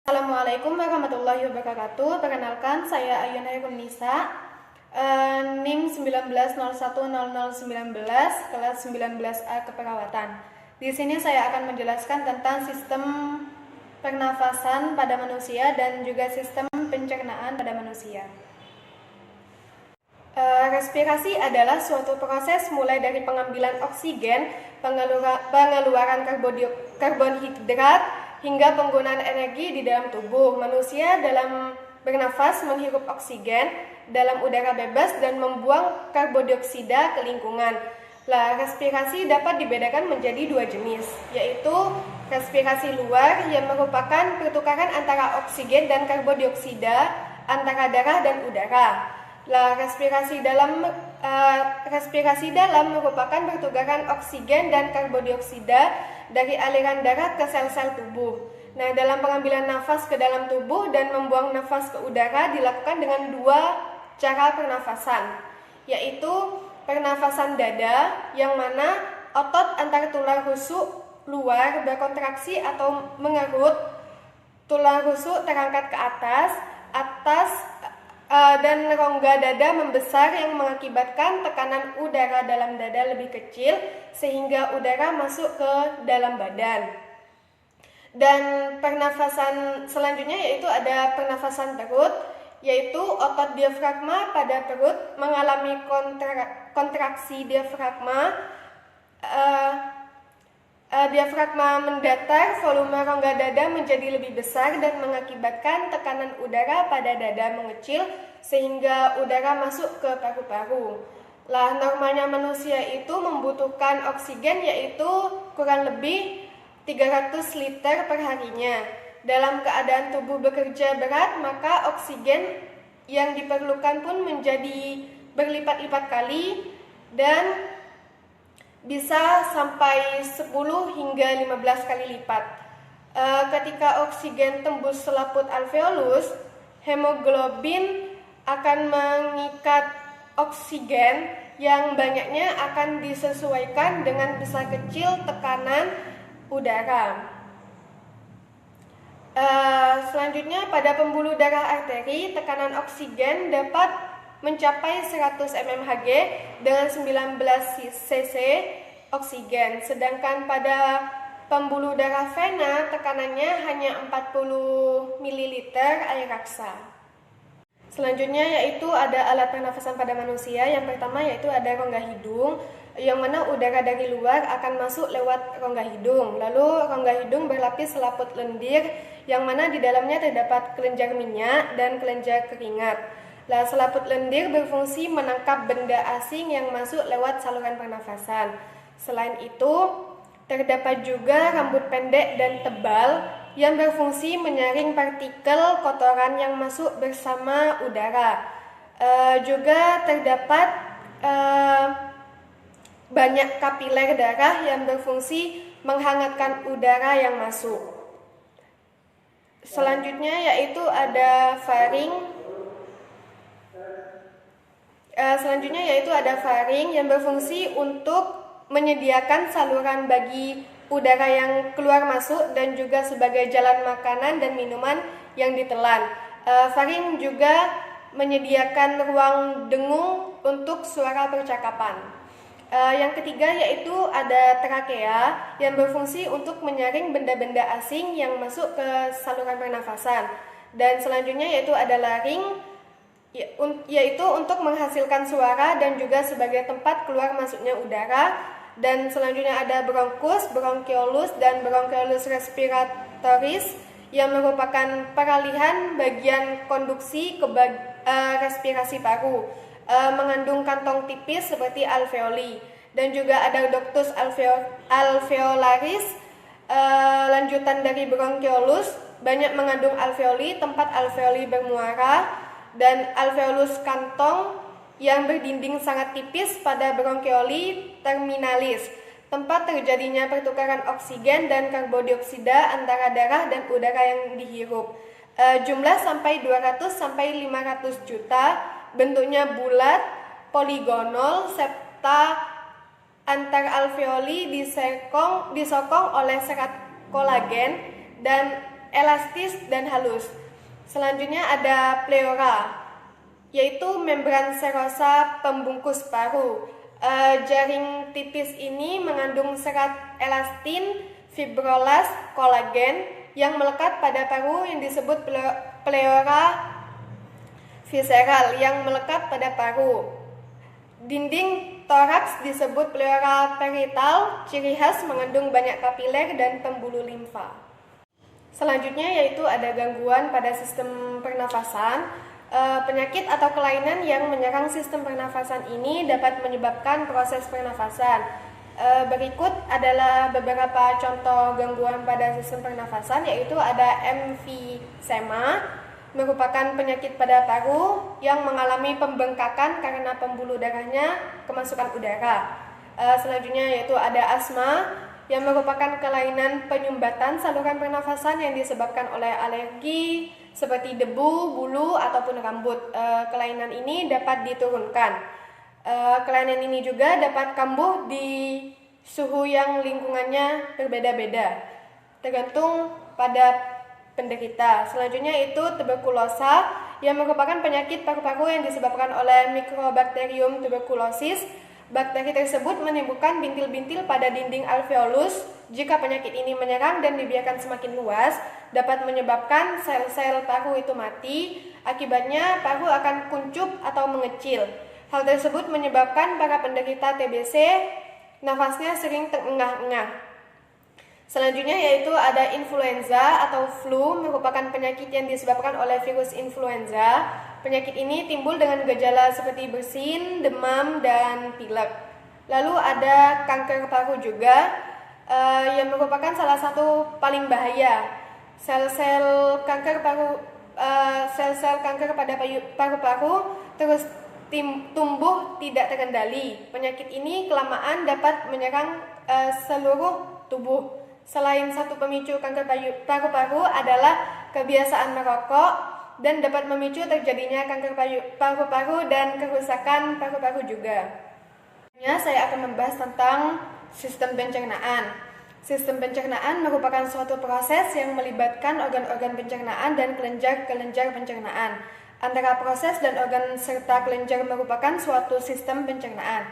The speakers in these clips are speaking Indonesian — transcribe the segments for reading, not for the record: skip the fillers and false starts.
Assalamualaikum warahmatullahi wabarakatuh. Perkenalkan, saya Ayun Hairunisa, NIM 19010019, kelas 19A Keperawatan. Di sini saya akan menjelaskan tentang sistem pernafasan pada manusia dan juga sistem pencernaan pada manusia. Respirasi adalah suatu proses mulai dari pengambilan oksigen, pengeluaran karbonhidrat, hingga penggunaan energi di dalam tubuh. Manusia dalam bernafas menghirup oksigen dalam udara bebas dan membuang karbon dioksida ke lingkungan. Respirasi dapat dibedakan menjadi dua jenis, yaitu respirasi luar yang merupakan pertukaran antara oksigen dan karbon dioksida antara darah dan udara. Respirasi dalam merupakan pertukaran oksigen dan karbon dioksida dari aliran darah ke sel-sel tubuh. Nah, dalam pengambilan nafas ke dalam tubuh dan membuang nafas ke udara dilakukan dengan dua cara pernafasan, yaitu pernafasan dada, yang mana otot antara tulang rusuk luar berkontraksi atau mengerut, tulang rusuk terangkat ke atas, dan rongga dada membesar yang mengakibatkan tekanan udara dalam dada lebih kecil sehingga udara masuk ke dalam badan. Dan pernafasan selanjutnya yaitu ada pernafasan perut, yaitu otot diafragma pada perut mengalami kontraksi diafragma. Diafragma mendatar, volume rongga dada menjadi lebih besar dan mengakibatkan tekanan udara pada dada mengecil sehingga udara masuk ke paru-paru. Normalnya manusia itu membutuhkan oksigen yaitu kurang lebih 300 liter per harinya. Dalam keadaan tubuh bekerja berat, maka oksigen yang diperlukan pun menjadi berlipat-lipat kali dan bisa sampai 10 hingga 15 kali lipat. Ketika oksigen tembus selaput alveolus, hemoglobin akan mengikat oksigen yang banyaknya akan disesuaikan dengan besar kecil tekanan udara. Selanjutnya pada pembuluh darah arteri, tekanan oksigen dapat mencapai 100 mmHg dengan 19 cc oksigen, sedangkan pada pembuluh darah vena tekanannya hanya 40 ml air raksa. Selanjutnya yaitu ada alat pernafasan pada manusia. Yang pertama yaitu ada rongga hidung, yang mana udara dari luar akan masuk lewat rongga hidung. Lalu rongga hidung berlapis selaput lendir, yang mana di dalamnya terdapat kelenjar minyak dan kelenjar keringat. Selaput lendir berfungsi menangkap benda asing yang masuk lewat saluran pernafasan. Selain itu, terdapat juga rambut pendek dan tebal yang berfungsi menyaring partikel kotoran yang masuk bersama udara. Juga terdapat banyak kapiler darah yang berfungsi menghangatkan udara yang masuk. Selanjutnya yaitu ada faring. Faring yang berfungsi untuk menyediakan saluran bagi udara yang keluar masuk dan juga sebagai jalan makanan dan minuman yang ditelan. Faring juga menyediakan ruang dengung untuk suara percakapan. Yang ketiga yaitu ada trakea yang berfungsi untuk menyaring benda-benda asing yang masuk ke saluran pernafasan. Dan selanjutnya yaitu ada laring, yaitu untuk menghasilkan suara dan juga sebagai tempat keluar masuknya udara. Dan selanjutnya ada bronkus, bronkiolus, dan bronkiolus respiratoris yang merupakan peralihan bagian konduksi ke respirasi paru, mengandung kantong tipis seperti alveoli. Dan juga ada ductus alveolaris, lanjutan dari bronkiolus, banyak mengandung alveoli, tempat alveoli bermuara, dan alveolus kantong yang berdinding sangat tipis pada bronkioli terminalis, tempat terjadinya pertukaran oksigen dan karbon dioksida antara darah dan udara yang dihirup. Jumlah sampai 200 sampai 500 juta, bentuknya bulat, poligonal, serta antar alveoli disokong oleh serat kolagen dan elastis dan halus. Selanjutnya ada pleura, yaitu membran serosa pembungkus paru. Jaring tipis ini mengandung serat elastin, fibrolas, kolagen yang melekat pada paru yang disebut pleura visceral yang melekat pada paru. Dinding toraks disebut pleura parietal, ciri khas mengandung banyak kapiler dan pembuluh limfa. Selanjutnya yaitu ada gangguan pada sistem pernafasan. Penyakit atau kelainan yang menyerang sistem pernafasan ini dapat menyebabkan proses pernafasan. Berikut adalah beberapa contoh gangguan pada sistem pernafasan, yaitu ada emfisema, merupakan penyakit pada paru yang mengalami pembengkakan karena pembuluh darahnya kemasukan udara. Selanjutnya yaitu ada asma, yang merupakan kelainan penyumbatan saluran pernafasan yang disebabkan oleh alergi seperti debu, bulu, ataupun rambut. Kelainan ini dapat diturunkan. Kelainan ini juga dapat kambuh di suhu yang lingkungannya berbeda-beda, tergantung pada penderita. Selanjutnya itu tuberkulosa, yang merupakan penyakit paru-paru yang disebabkan oleh Mycobacterium tuberculosis. Bakteri tersebut menimbulkan bintil-bintil pada dinding alveolus. Jika penyakit ini menyerang dan dibiarkan semakin luas, dapat menyebabkan sel-sel paru itu mati. Akibatnya paru akan kuncup atau mengecil. Hal tersebut menyebabkan para penderita TBC nafasnya sering terengah-engah. Selanjutnya yaitu ada influenza atau flu, merupakan penyakit yang disebabkan oleh virus influenza. Penyakit ini timbul dengan gejala seperti bersin, demam, dan pilek. Lalu ada kanker paru juga, yang merupakan salah satu paling bahaya. Sel-sel kanker pada paru-paru terus tumbuh tidak terkendali. Penyakit ini kelamaan dapat menyerang seluruh tubuh. Selain satu pemicu kanker paru-paru adalah kebiasaan merokok, dan dapat memicu terjadinya kanker paru-paru dan kerusakan paru-paru juga. Saya akan membahas tentang sistem pencernaan. Sistem pencernaan merupakan suatu proses yang melibatkan organ-organ pencernaan dan kelenjar-kelenjar pencernaan. Antara proses dan organ serta kelenjar merupakan suatu sistem pencernaan.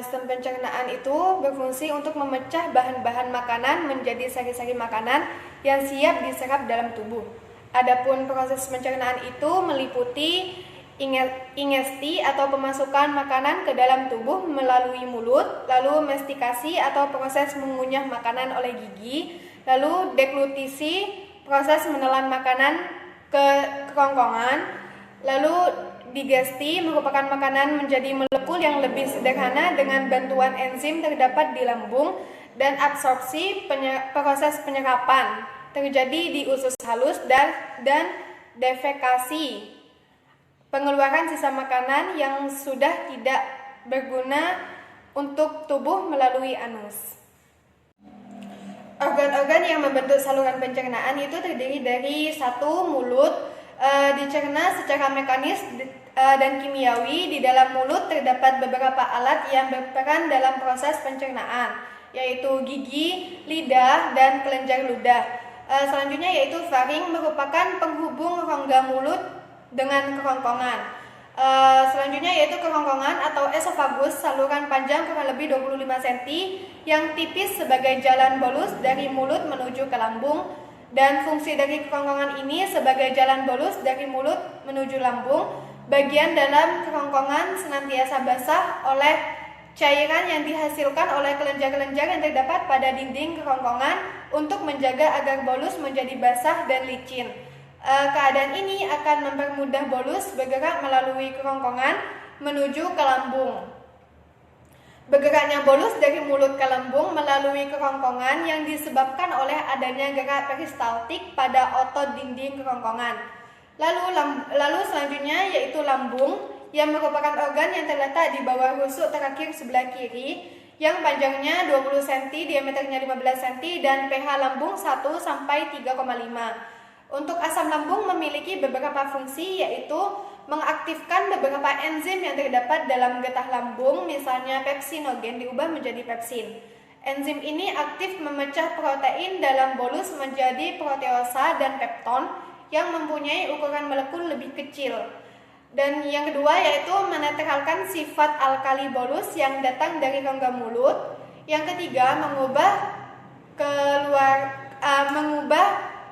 Sistem pencernaan itu berfungsi untuk memecah bahan-bahan makanan menjadi sari-sari makanan yang siap diserap dalam tubuh. Adapun proses pencernaan itu meliputi ingesti atau pemasukan makanan ke dalam tubuh melalui mulut, lalu mastikasi atau proses mengunyah makanan oleh gigi, lalu deglutisi, proses menelan makanan ke kerongkongan, lalu digesti, merupakan makanan menjadi molekul yang lebih sederhana dengan bantuan enzim terdapat di lambung, dan absorpsi, proses penyerapan terjadi di usus halus, dan defekasi, pengeluaran sisa makanan yang sudah tidak berguna untuk tubuh melalui anus. Organ-organ yang membentuk saluran pencernaan itu terdiri dari satu, mulut. Dicerna secara mekanis dan kimiawi. Di dalam mulut terdapat beberapa alat yang berperan dalam proses pencernaan, yaitu gigi, lidah, dan kelenjar ludah. Selanjutnya yaitu faring, merupakan penghubung rongga mulut dengan kerongkongan. Selanjutnya yaitu kerongkongan atau esofagus, saluran panjang kurang lebih 25 cm yang tipis sebagai jalan bolus dari mulut menuju ke lambung, dan fungsi dari kerongkongan ini sebagai jalan bolus dari mulut menuju lambung. Bagian dalam kerongkongan senantiasa basah oleh cairan yang dihasilkan oleh kelenjar-kelenjar yang terdapat pada dinding kerongkongan untuk menjaga agar bolus menjadi basah dan licin. Keadaan ini akan mempermudah bolus bergerak melalui kerongkongan menuju ke lambung. Bergeraknya bolus dari mulut ke lambung melalui kerongkongan yang disebabkan oleh adanya gerak peristaltik pada otot dinding kerongkongan. Lalu selanjutnya yaitu lambung, yang merupakan organ yang terletak di bawah rusuk terakhir sebelah kiri, yang panjangnya 20 cm, diameternya 15 cm, dan pH lambung 1 sampai 3,5. Untuk asam lambung memiliki beberapa fungsi, yaitu mengaktifkan beberapa enzim yang terdapat dalam getah lambung, misalnya pepsinogen diubah menjadi pepsin. Enzim ini aktif memecah protein dalam bolus menjadi proteosa dan pepton yang mempunyai ukuran molekul lebih kecil. Dan yang kedua yaitu menetralkan sifat alkali bolus yang datang dari rongga mulut. Yang ketiga mengubah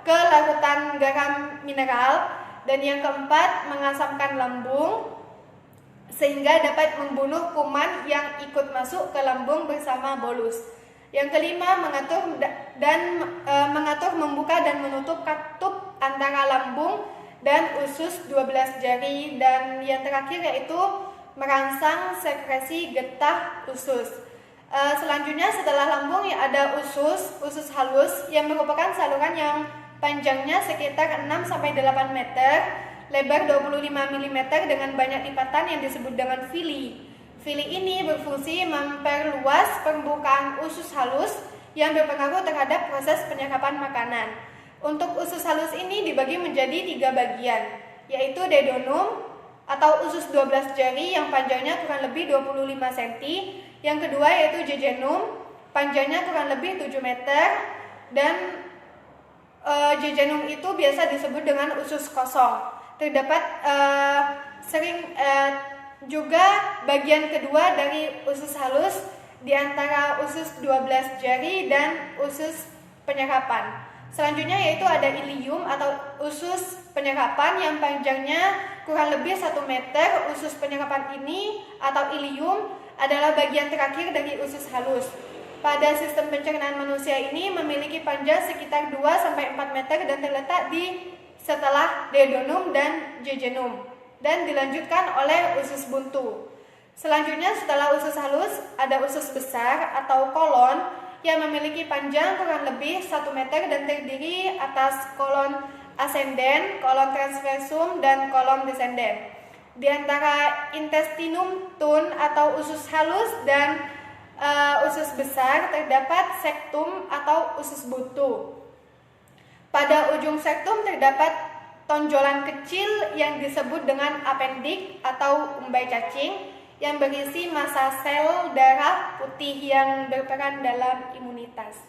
ke larutan garam mineral. Dan yang keempat mengasamkan lambung sehingga dapat membunuh kuman yang ikut masuk ke lambung bersama bolus. Yang kelima mengatur membuka dan menutup katup antara lambung dan usus 12 jari. Dan yang terakhir yaitu merangsang sekresi getah usus. Selanjutnya setelah lambung ada usus halus yang merupakan saluran yang panjangnya sekitar 6-8 meter, lebar 25 mm dengan banyak lipatan yang disebut dengan villi. Villi ini berfungsi memperluas permukaan usus halus yang berpengaruh terhadap proses penyerapan makanan. Untuk usus halus ini dibagi menjadi 3 bagian, yaitu dedonum atau usus 12 jari yang panjangnya kurang lebih 25 cm. Yang kedua yaitu jejunum, panjangnya kurang lebih 7 meter, dan jejunum itu biasa disebut dengan usus kosong. Terdapat juga bagian kedua dari usus halus di antara usus 12 jari dan usus penyerapan. Selanjutnya yaitu ada ilium atau usus penyerapan yang panjangnya kurang lebih 1 meter. Usus penyerapan ini atau ilium adalah bagian terakhir dari usus halus. Pada sistem pencernaan manusia ini memiliki panjang sekitar 2-4 meter dan terletak di setelah dedonum dan jejunum dan dilanjutkan oleh usus buntu. Selanjutnya setelah usus halus ada usus besar atau kolon yang memiliki panjang kurang lebih 1 meter dan terdiri atas kolon ascenden, kolon transversum, dan kolon descenden. Di antara intestinum tun atau usus halus dan usus besar terdapat sektum atau usus buntu. Pada ujung sektum terdapat tonjolan kecil yang disebut dengan apendik atau umbai cacing yang berisi massa sel darah putih yang berperan dalam imunitas.